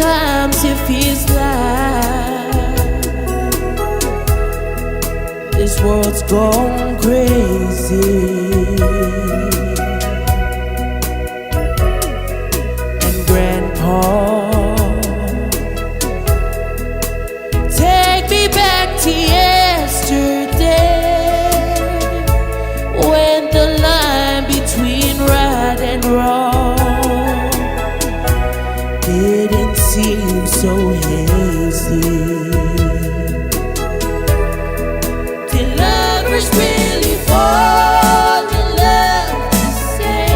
Sometimes it feels like this world's gone crazy, and Grandpa, take me back to yesterday, when the line between right and wrong didn't seem so hazy. Did lovers really fall in love to say,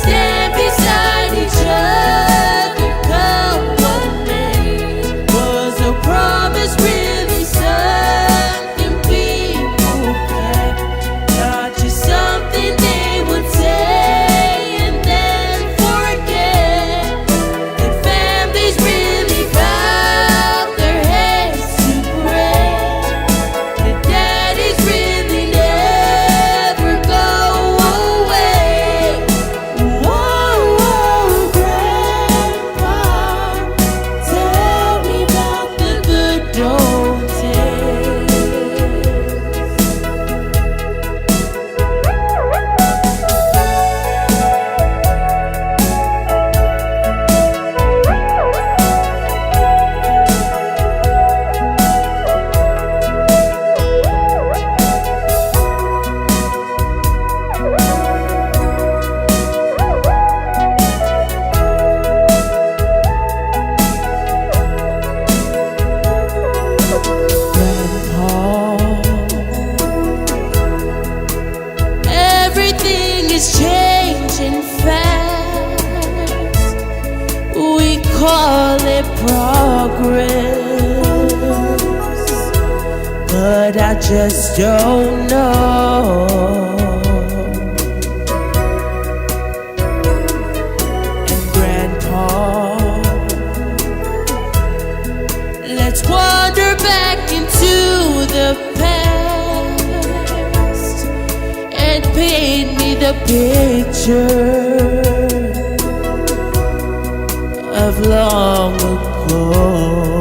stand beside each other come what may? Was a promise really something people kept, not just something they would say and then forget? Did families really bow their heads to pray? Did daddies really never go away? Whoa, whoa, Grandpa, tell me about the good old days. Grandpa, everything is changing fast. We call it progress, but I just don't know. And Grandpa, let's wander back into the past and paint me the picture of long ago.